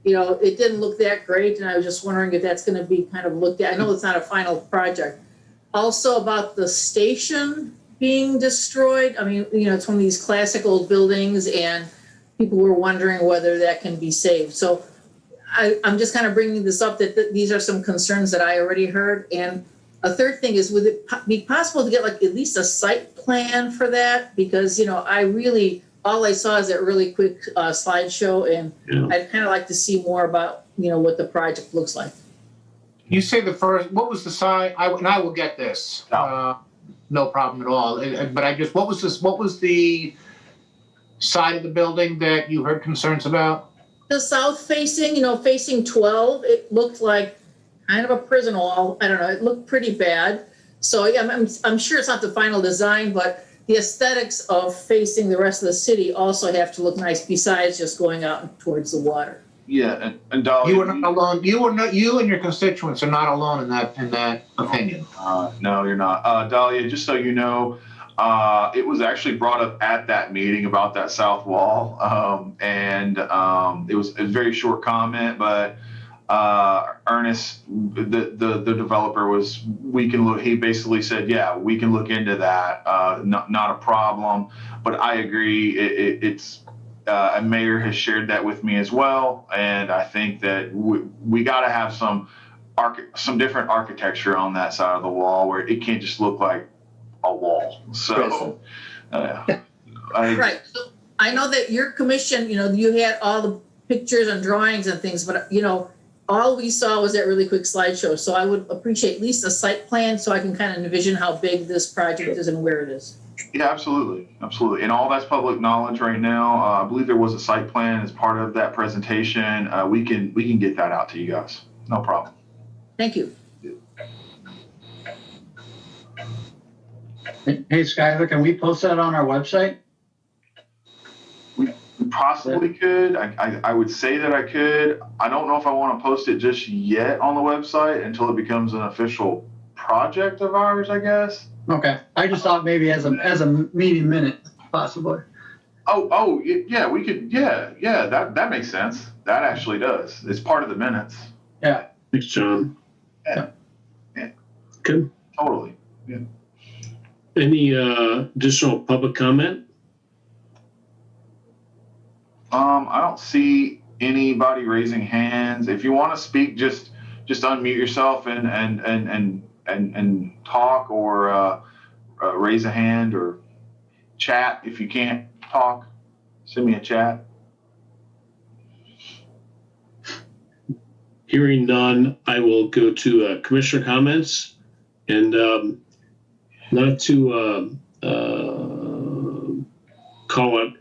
It didn't look that great, and I was just wondering if that's going to be kind of looked at. I know it's not a final project. Also about the station being destroyed. I mean, it's one of these classic old buildings, and people were wondering whether that can be saved. So I'm just kind of bringing this up that these are some concerns that I already heard. And a third thing is, would it be possible to get like at least a site plan for that? Because, all I saw is that really quick slideshow, and I'd kind of like to see more about, what the project looks like. You say what was the side, I will get this. No problem at all. But what was the side of the building that you heard concerns about? The south facing, facing 12, it looked like kind of a prison wall. I don't know. It looked pretty bad. So yeah, I'm sure it's not the final design, but the aesthetics of facing the rest of the city also have to look nice besides just going out towards the water. Yeah, and Dolly, You were not alone. You and your constituents are not alone in that opinion. No, you're not. Dahlia, just so you know, it was actually brought up at that meeting about that south wall, and it was a very short comment, but Ernest, the developer, we can look. He basically said, yeah, we can look into that. Not a problem. But I agree. It's a mayor has shared that with me as well, and I think that we got to have some different architecture on that side of the wall where it can't just look like a wall. So, right. So I know that your commission, you had all the pictures and drawings and things, but all we saw was that really quick slideshow. So I would appreciate at least a site plan so I can kind of envision how big this project is and where it is. Yeah, absolutely. And all that's public knowledge right now. I believe there was a site plan as part of that presentation. We can get that out to you guys. No problem. Thank you. Hey, Skylar, can we post that on our website? We possibly could. I would say that I could. I don't know if I want to post it just yet on the website until it becomes an official project of ours, I guess. Okay. I just thought maybe as a meeting minute, possibly. Oh, yeah, we could. Yeah, that makes sense. That actually does. It's part of the minutes. Yeah. Thanks, John. Yeah. Good. Totally. Yeah. Any additional public comment? I don't see anybody raising hands. If you want to speak, just unmute yourself and talk, or raise a hand, or chat. If you can't talk, send me a chat. Hearing none, I will go to commissioner comments, and not to call out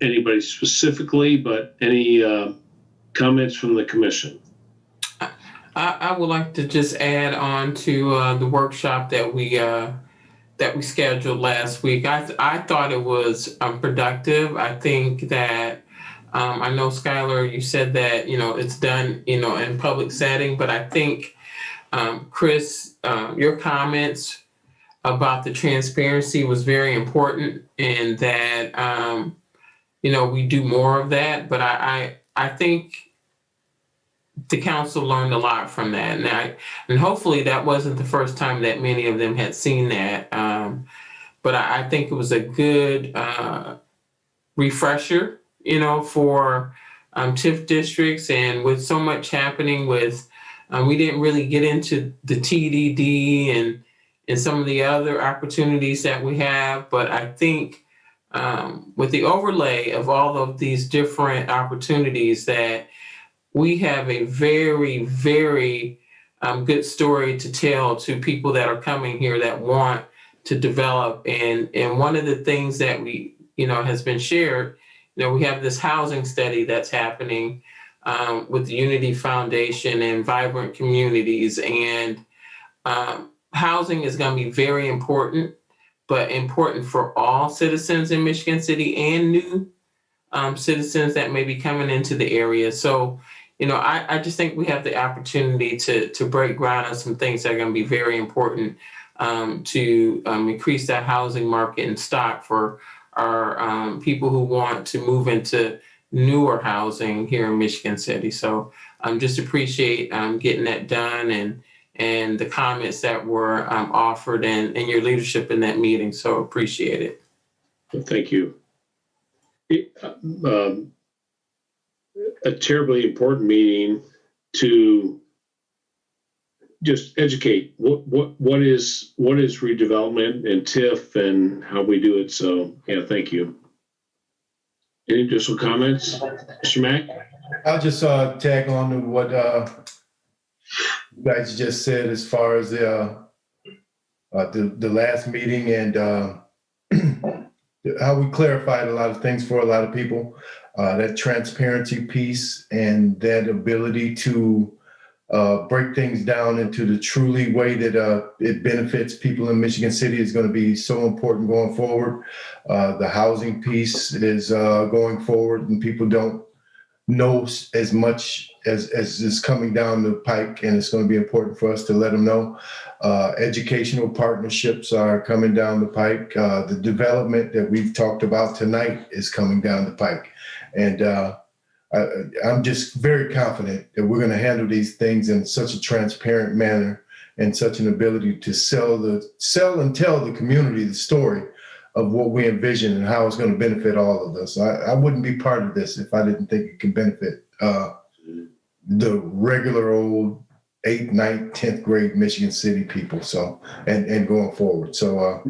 anybody specifically, but any comments from the commission. I would like to just add on to the workshop that we scheduled last week. I thought it was productive. I think that I know, Skylar, you said that it's done in public setting, but I think Chris, your comments about the transparency was very important, and that we do more of that. But I think the council learned a lot from that, and hopefully that wasn't the first time that many of them had seen that. But I think it was a good refresher, for TIF districts, and with so much happening with, we didn't really get into the TDD and some of the other opportunities that we have, but I think with the overlay of all of these different opportunities, that we have a very, very good story to tell to people that are coming here that want to develop. And one of the things that we, has been shared, we have this housing study that's happening with the Unity Foundation and Vibrant Communities. And housing is going to be very important, but important for all citizens in Michigan City and new citizens that may be coming into the area. So, I just think we have the opportunity to break ground on some things that are going to be very important to increase that housing market and stock for our people who want to move into newer housing here in Michigan City. So just appreciate getting that done and the comments that were offered and your leadership in that meeting. So appreciate it. Thank you. A terribly important meeting to just educate what is redevelopment and TIF and how we do it. So yeah, thank you. Any additional comments, Mr. Mack? I'll just tag on to what you guys just said as far as the last meeting and how we clarified a lot of things for a lot of people. That transparency piece and that ability to break things down into the truly way that it benefits people in Michigan City is going to be so important going forward. The housing piece is going forward, and people don't know as much as is coming down the pike, and it's going to be important for us to let them know. Educational partnerships are coming down the pike. The development that we've talked about tonight is coming down the pike. And I'm just very confident that we're going to handle these things in such a transparent manner and such an ability to sell and tell the community the story of what we envision and how it's going to benefit all of us. I wouldn't be part of this if I didn't think it could benefit the regular old 8th, 9th, 10th grade Michigan City people. So, and going forward. So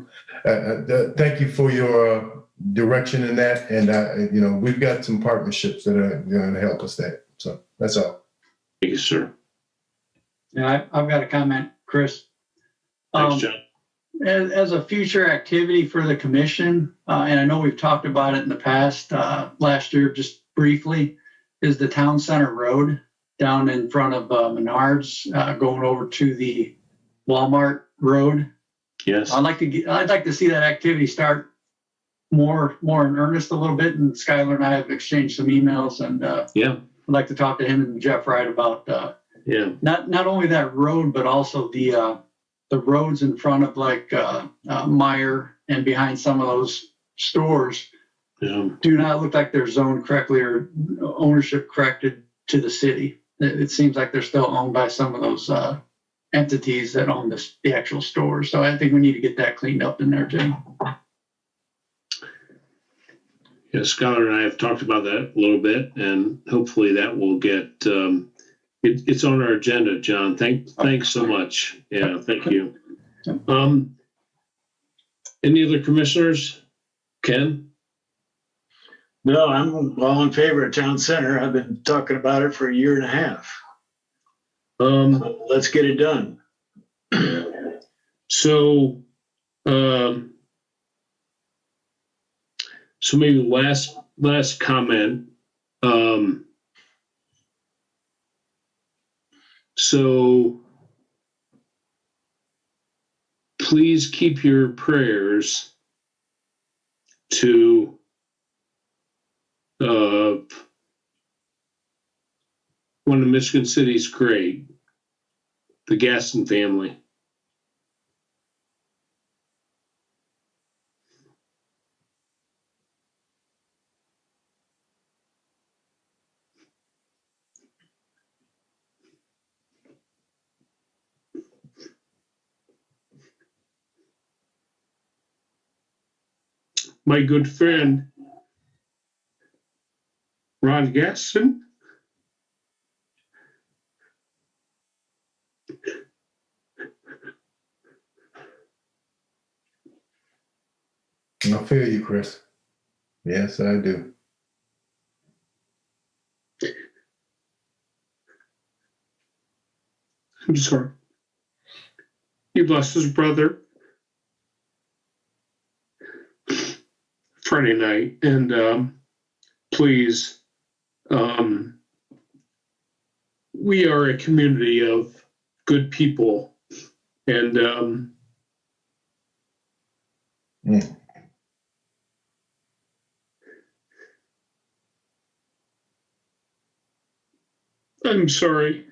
thank you for your direction in that. And, we've got some partnerships that are going to help us there. So that's all. Thank you, sir. Yeah, I've got a comment, Chris. Thanks, John. As a future activity for the commission, and I know we've talked about it in the past, last year, just briefly, is the Town Center Road down in front of Menards, going over to the Walmart Road. Yes. I'd like to see that activity start more in earnest a little bit. And Skylar and I have exchanged some emails, and Yeah. I'd like to talk to him and Jeff Wright about not only that road, but also the roads in front of like Meyer and behind some of those stores do not look like they're zoned correctly or ownership corrected to the city. It seems like they're still owned by some of those entities that own the actual stores. So I think we need to get that cleaned up in there, Jim. Yeah, Skylar and I have talked about that a little bit, and hopefully that will get, it's on our agenda, John. Thanks so much. Yeah, thank you. Any other commissioners? Ken? No, I'm all in favor of Town Center. I've been talking about it for a year and a half. Let's get it done. So maybe last comment. So please keep your prayers to one of Michigan City's great, the Gaston family. My good friend, Ron Gaston. I feel you, Chris. Yes, I do. I'm sorry. He lost his brother Friday night, and please, we are a community of good people, and I'm sorry.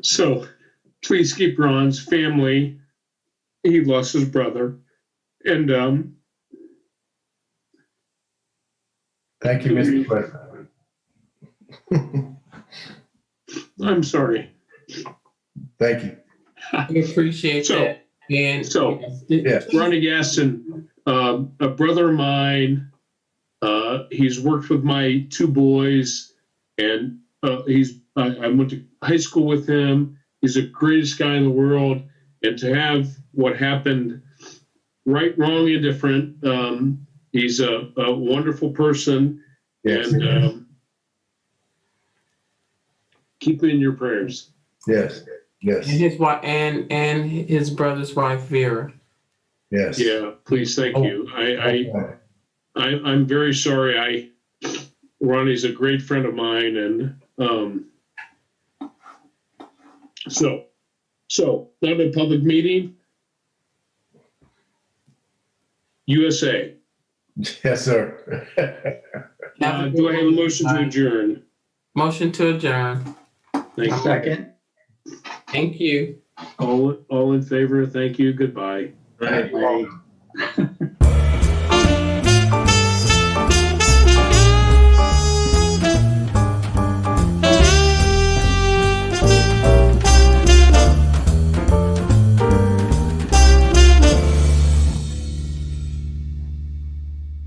So please keep Ron's family. He lost his brother. And Thank you, Mr. President. I'm sorry. Thank you. We appreciate that. And Yeah. Ronnie Gaston, a brother of mine, he's worked with my two boys, and I went to high school with him. He's the greatest guy in the world. And to have what happened, right, wrong, indifferent, he's a wonderful person. Yes. And keep him in your prayers. Yes. Yes. and his wife and his brother's wife Vera. Yes. Yeah, please, thank you. I'm very sorry. Ronnie's a great friend of mine, and so not a public meeting. USA. Yes, sir. Do I have a motion to adjourn? Motion to adjourn. Thank you. Second. Thank you. All in favor? Thank you. Goodbye. Right.